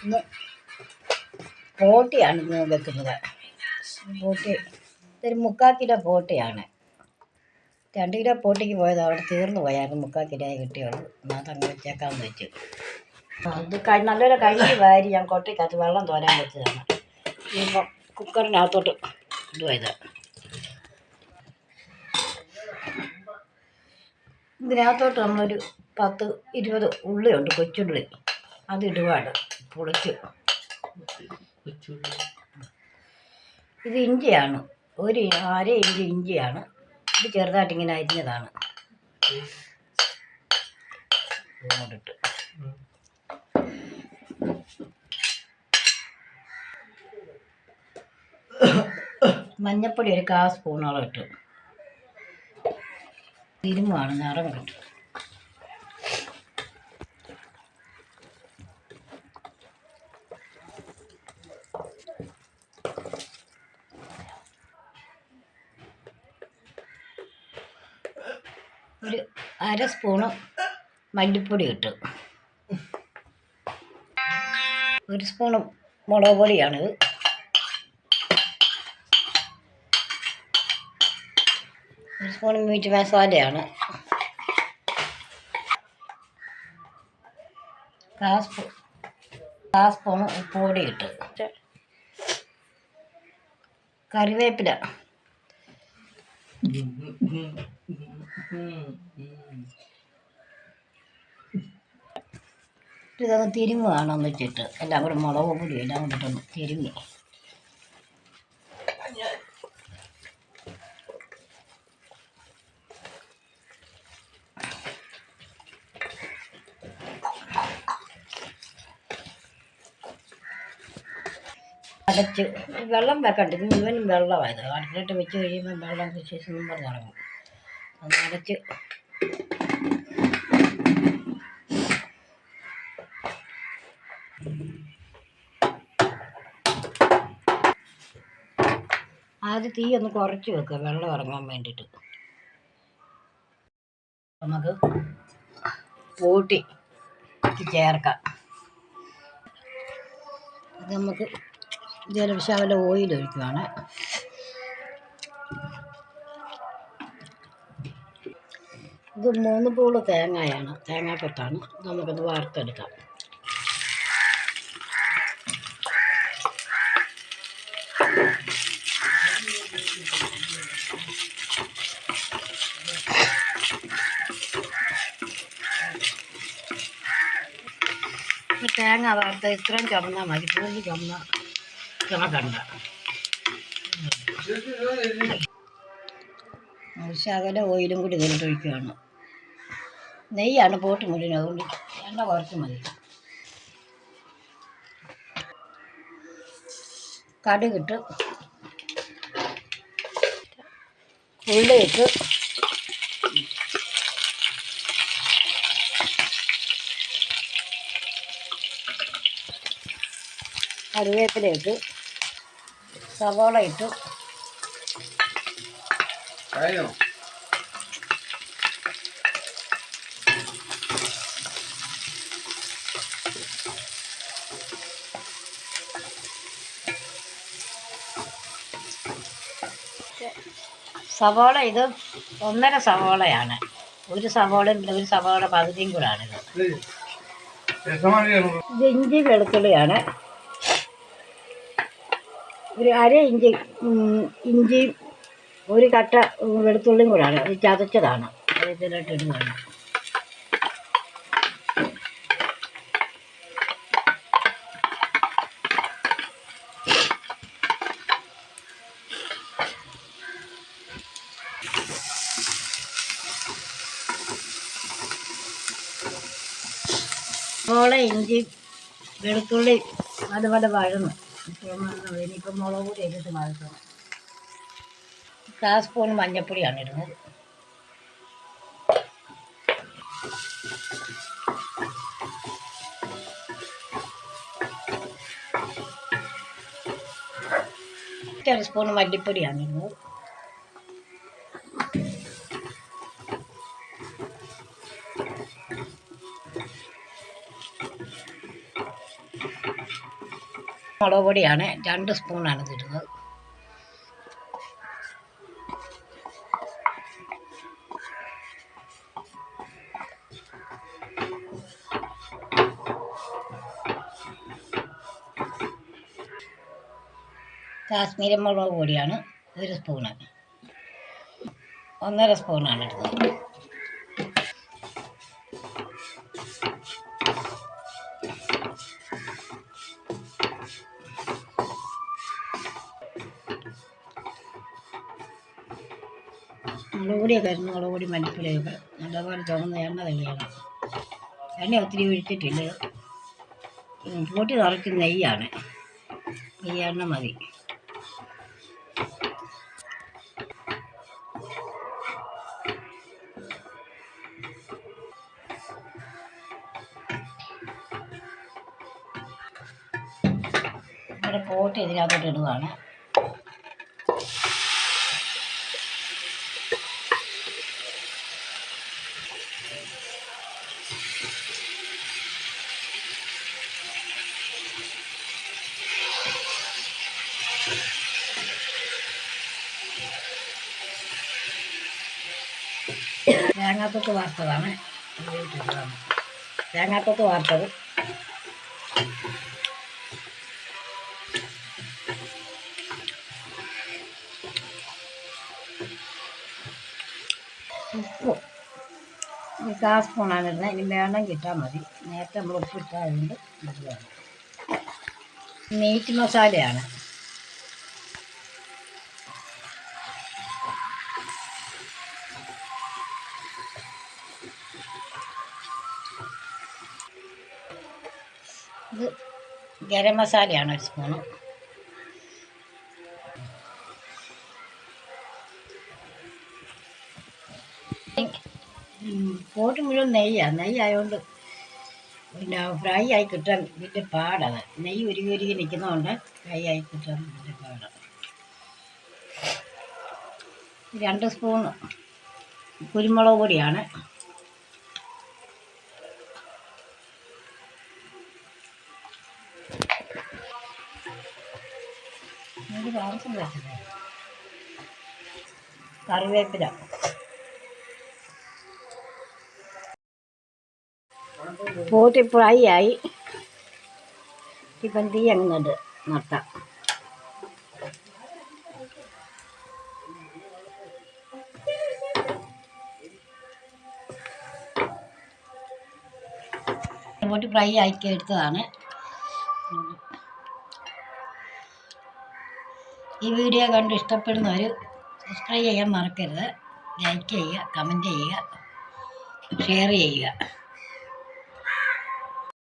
ഇന്ന് പോട്ടിയാണ് ഇന്ന് വെക്കുന്നത്. പോട്ടി ഇതൊരു 3/4 കിലോ പോട്ടിയാണ്. 2 കിലോ പോട്ടിക്ക് പോയത് അവിടെ തീർന്നു പോയായിരുന്നു. 3/4 കിലോയെ കിട്ടിയുള്ളൂ. എന്നാൽ അതങ്ങ് വെച്ചേക്കാമെന്ന് വെച്ചു. അത് നല്ലൊരു കഴുകി വാരി ഞാൻ കൊട്ടയ്ക്കകത്ത് വെള്ളം തോരാൻ വെച്ചതാണ്. ഇനിയിപ്പം കുക്കറിനകത്തോട്ട് ഇടുക. ഇതിനകത്തോട്ട് നമ്മളൊരു 10-20 ഉള്ളിയുണ്ട്, കൊച്ചുള്ളി. അതിടുവാണ് പൊളിച്ച്. ഇത് ഇഞ്ചിയാണ്, അര ഇഞ്ച് ഇഞ്ചിയാണ്. ഇത് ചെറുതായിട്ട് ഇങ്ങനെ അരിഞ്ഞതാണ്. ഇങ്ങോട്ടിട്ട് മഞ്ഞപ്പൊടി ഒരു 1/4 സ്പൂണോളം ഇട്ട്. തിരുമ്മാണ്, നിറം കിട്ടും. ഒരു 1/2 സ്പൂണ് മല്ലിപ്പൊടി ഇട്ട്. 1 സ്പൂണ് മുളക് പൊടിയാണിത്. 1 സ്പൂൺ മീറ്റ് മസാലയാണ്. 1/4 സ്പൂണ് ഉപ്പ് പൊടി ഇട്ട്. കറിവേപ്പില, ഇതൊന്ന് തിരുമുകയാണെന്ന് വെച്ചിട്ട് എല്ലാം കൂടെ മുളക് പൊടി എല്ലാം കൊണ്ടിട്ടൊന്ന് തിരുമി. അടച്ച് വെള്ളം വെക്കണ്ട. ഇത് മുഴുവനും വെള്ളമായത്. അടുപ്പിലിട്ട് വെച്ച് കഴിയുമ്പോൾ വെള്ളം ശേഷം തുടങ്ങും. ഒന്ന് അടച്ച് ആദ്യം തീ ഒന്ന് കുറച്ച് വെക്കുക, വെള്ളം ഇറങ്ങാൻ വേണ്ടിയിട്ട്. നമുക്ക് പോട്ടി ചേർക്കാം. അത് നമുക്ക് ജലവിശാല ഓയിൽ ഒഴിക്കുകയാണ്. ഇത് 3 പൂള് തേങ്ങയാണ്, തേങ്ങാക്കൊത്താണ്. നമുക്കത് വാർത്തെടുക്കാം. തേങ്ങ വാർത്ത ഇത്രയും ചുമന്നാൽ മതി, കൂടുതൽ ചുമക്കണ്ട. ശകല ഓയിലും കൂടി ഇതിലിട്ട് ഒഴിക്കുകയാണ്. നെയ്യാണ് പോട്ടി മുഴുവൻ, അതുകൊണ്ട് എണ്ണ കുറച്ച് മതി. കടുകിട്ട്, ഉള്ളിയിട്ട്, കറിവേപ്പില ഇട്ട്, സവോള ഇട്ടു, സവോള ഇത് 1.5 സവോളയാണ്. 1 സവോളയും പിന്നെ 1 സവോള പകുതിയും കൂടാണിത്. ഇത് ഇഞ്ചി വെളുത്തുള്ളിയാണ്. ഒരു അര ഇഞ്ചി ഇഞ്ചിയും 1 കട്ട വെളുത്തുള്ളിയും കൂടാണ്. അത് ചതച്ചതാണ്. അത് ഇതിലോട്ട് ഇടുകയാണ്. സവോള ഇഞ്ചി വെളുത്തുള്ളി അതുപോലെ വഴന്നു. ഇനിയിപ്പം മുളക് പൊടി ഇട്ടിട്ട് വഴറ്റണം. 1/4 സ്പൂൺ മഞ്ഞൾപ്പൊടിയാണ് ഇടുന്നത്. ഒരു സ്പൂൺ മല്ലിപ്പൊടിയാണ് ഇടുന്നത്. മുളക് പൊടിയാണ് 2 സ്പൂണാണ് ഇടുന്നത്. കാശ്മീരി മുളക് പൊടിയാണ് 1 സ്പൂണ്, 1.5 സ്പൂണാണ് ഇടുന്നത്. മുളക് പൊടിയൊക്കെ ആയിരുന്നു, മുളക് പൊടി മല്ലിപ്പൊടിയൊക്കെ നല്ലപോലെ ചുവന്ന എണ്ണ തെളിയണം. എണ്ണ ഒത്തിരി ഒഴിച്ചിട്ടില്ല. പൊട്ടി നിറച്ച് നെയ്യാണ്, ഈ എണ്ണ മതി. ഇവിടെ പോട്ട് ഇതിനകത്തോട്ട് ഇടുകയാണ്. തേങ്ങാക്കൊത്ത് വാർത്തതാണ്, തേങ്ങാക്കൊത്ത് വാർത്തത്. ഉപ്പ് 1/4 സ്പൂണാണ് ഇടുന്നത്. ഇനി വേണം കിട്ടാൻ മതി. നേരത്തെ നമ്മൾ ഉപ്പ് ഇട്ടതുകൊണ്ട് ഇടുകയാണ്. മീറ്റ് മസാലയാണ്. ഇത് ഗരം മസാലയാണ് 1 സ്പൂണ്. പോട്ട് മുഴുവൻ നെയ്യായതുകൊണ്ട് പിന്നെ ഫ്രൈ ആയി കിട്ടാൻ വലിയ പാടാണ്. നെയ്യ് ഉരുകി നിൽക്കുന്നതുകൊണ്ട് ഫ്രൈ ആയി കിട്ടാൻ വലിയ പാടാണ്. 2 സ്പൂൺ കുരുമുളക് പൊടിയാണ്. കറിവേപ്പില, പോട്ട് ഫ്രൈ ആയി. ഇപ്പം തീ അങ്ങോട്ട് നിർത്താം. പോട്ട് ഫ്രൈ ആക്കി എടുത്തതാണ്. ഈ വീഡിയോ കണ്ട് ഇഷ്ടപ്പെടുന്നവർ സബ്സ്ക്രൈബ് ചെയ്യാൻ മറക്കരുത്. ലൈക്ക് ചെയ്യുക, കമൻറ്റ് ചെയ്യുക, ഷെയർ ചെയ്യുക.